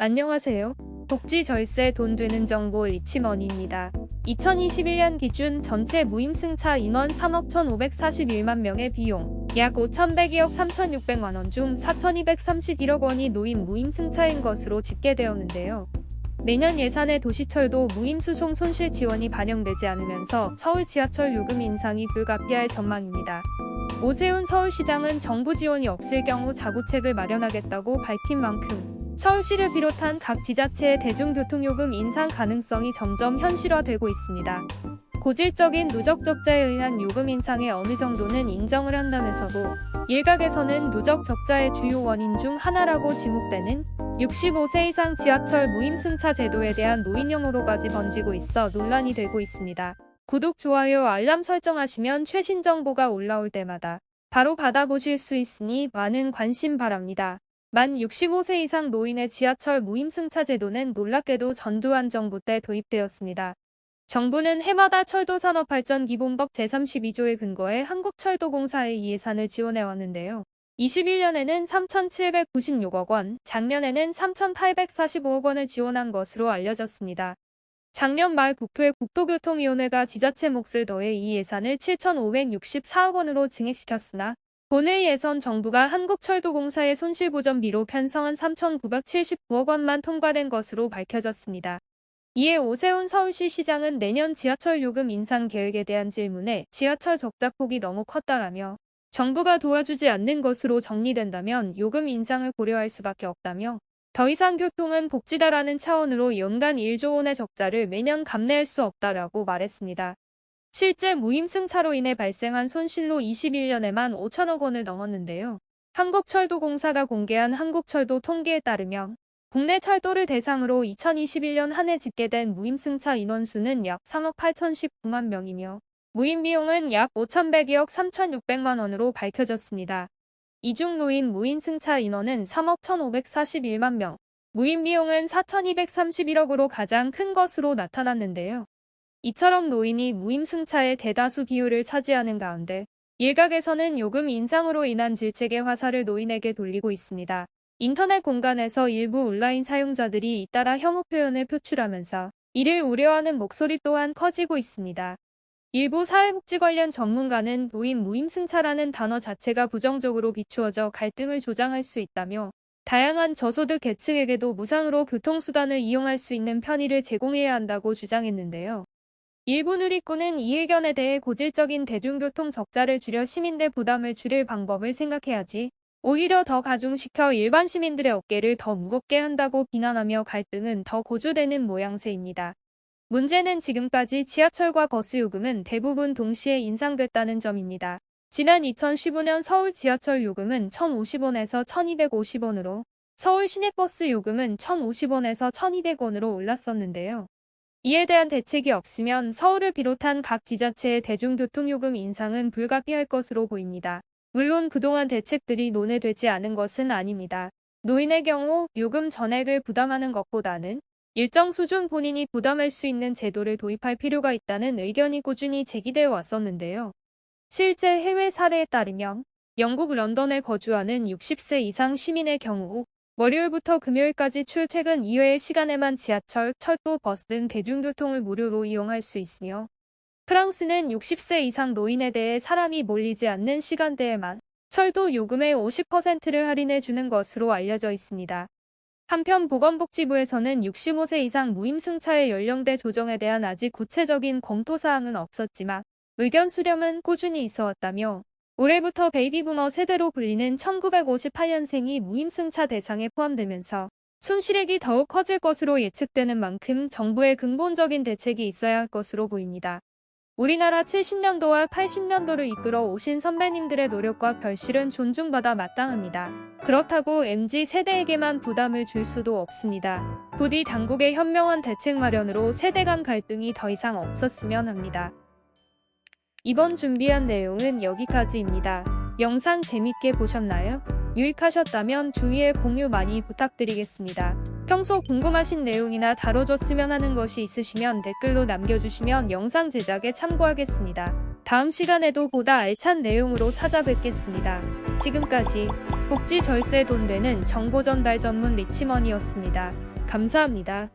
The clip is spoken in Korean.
안녕하세요. 복지 절세 돈 되는 정보 리치머니입니다. 2021년 기준 전체 무임승차 인원 3억 1,541만 명의 비용, 약 5,102억 3,600만 원 중 4,231억 원이 노인 무임승차인 것으로 집계되었는데요. 내년 예산에 도시철도 무임수송 손실 지원이 반영되지 않으면서 서울 지하철 요금 인상이 불가피할 전망입니다. 오세훈 서울시장은 정부 지원이 없을 경우 자구책을 마련하겠다고 밝힌 만큼 서울시를 비롯한 각 지자체의 대중교통요금 인상 가능성이 점점 현실화되고 있습니다. 고질적인 누적 적자에 의한 요금 인상의 어느 정도는 인정을 한다면서도 일각에서는 누적 적자의 주요 원인 중 하나라고 지목되는 65세 이상 지하철 무임승차 제도에 대한 노인혐오로까지 번지고 있어 논란이 되고 있습니다. 구독, 좋아요, 알람 설정하시면 최신 정보가 올라올 때마다 바로 받아보실 수 있으니 많은 관심 바랍니다. 만 65세 이상 노인의 지하철 무임승차 제도는 놀랍게도 전두환 정부 때 도입되었습니다. 정부는 해마다 철도산업발전기본법 제32조에 근거해 한국철도공사에 이 예산을 지원해왔는데요. 21년에는 3,796억 원, 작년에는 3,845억 원을 지원한 것으로 알려졌습니다. 작년 말 국회 국토교통위원회가 지자체 몫을 더해 이 예산을 7,564억 원으로 증액시켰으나 본회의 예선 정부가 한국철도공사의 손실보전비로 편성한 3,979억 원만 통과된 것으로 밝혀졌습니다. 이에 오세훈 서울시 시장은 내년 지하철 요금 인상 계획에 대한 질문에 지하철 적자폭이 너무 컸다라며 정부가 도와주지 않는 것으로 정리된다면 요금 인상을 고려할 수밖에 없다며 더 이상 교통은 복지다라는 차원으로 연간 1조 원의 적자를 매년 감내할 수 없다라고 말했습니다. 실제 무임승차로 인해 발생한 손실로 21년에만 5천억 원을 넘었는데요. 한국철도공사가 공개한 한국철도 통계에 따르면 국내 철도를 대상으로 2021년 한 해 집계된 무임승차 인원수는 약 3억 8,019만 명이며 무임 비용은 약 5,102억 3,600만 원으로 밝혀졌습니다. 이 중 노인 무임승차 인원은 3억 1,541만 명, 무임 비용은 4,231억으로 가장 큰 것으로 나타났는데요. 이처럼 노인이 무임승차의 대다수 비율을 차지하는 가운데 일각에서는 요금 인상으로 인한 질책의 화살을 노인에게 돌리고 있습니다. 인터넷 공간에서 일부 온라인 사용자들이 잇따라 혐오 표현을 표출하면서 이를 우려하는 목소리 또한 커지고 있습니다. 일부 사회복지 관련 전문가는 노인 무임승차라는 단어 자체가 부정적으로 비추어져 갈등을 조장할 수 있다며 다양한 저소득 계층에게도 무상으로 교통수단을 이용할 수 있는 편의를 제공해야 한다고 주장했는데요. 일부 누리꾼은 이 의견에 대해 고질적인 대중교통 적자를 줄여 시민들 부담을 줄일 방법을 생각해야지 오히려 더 가중시켜 일반 시민들의 어깨를 더 무겁게 한다고 비난하며 갈등은 더 고조되는 모양새입니다. 문제는 지금까지 지하철과 버스 요금은 대부분 동시에 인상됐다는 점입니다. 지난 2015년 서울 지하철 요금은 1,050원에서 1,250원으로 서울 시내버스 요금은 1,050원에서 1,200원으로 올랐었는데요. 이에 대한 대책이 없으면 서울을 비롯한 각 지자체의 대중교통요금 인상은 불가피할 것으로 보입니다. 물론 그동안 대책들이 논의되지 않은 것은 아닙니다. 노인의 경우 요금 전액을 부담하는 것보다는 일정 수준 본인이 부담할 수 있는 제도를 도입할 필요가 있다는 의견이 꾸준히 제기되어 왔었는데요. 실제 해외 사례에 따르면 영국 런던에 거주하는 60세 이상 시민의 경우 월요일부터 금요일까지 출퇴근 이외의 시간에만 지하철, 철도, 버스 등 대중교통을 무료로 이용할 수 있으며 프랑스는 60세 이상 노인에 대해 사람이 몰리지 않는 시간대에만 철도 요금의 50%를 할인해 주는 것으로 알려져 있습니다. 한편 보건복지부에서는 65세 이상 무임승차의 연령대 조정에 대한 아직 구체적인 검토사항은 없었지만 의견 수렴은 꾸준히 있어왔다며 올해부터 베이비부머 세대로 불리는 1958년생이 무임승차 대상에 포함되면서 손실액이 더욱 커질 것으로 예측되는 만큼 정부의 근본적인 대책이 있어야 할 것으로 보입니다. 우리나라 70년도와 80년도를 이끌어 오신 선배님들의 노력과 결실은 존중받아 마땅합니다. 그렇다고 MZ세대에게만 부담을 줄 수도 없습니다. 부디 당국의 현명한 대책 마련으로 세대 간 갈등이 더 이상 없었으면 합니다. 이번 준비한 내용은 여기까지입니다. 영상 재밌게 보셨나요? 유익하셨다면 주위에 공유 많이 부탁드리겠습니다. 평소 궁금하신 내용이나 다뤄줬으면 하는 것이 있으시면 댓글로 남겨주시면 영상 제작에 참고하겠습니다. 다음 시간에도 보다 알찬 내용으로 찾아뵙겠습니다. 지금까지 복지 절세 돈 되는 정보 전달 전문 리치머니였습니다. 감사합니다.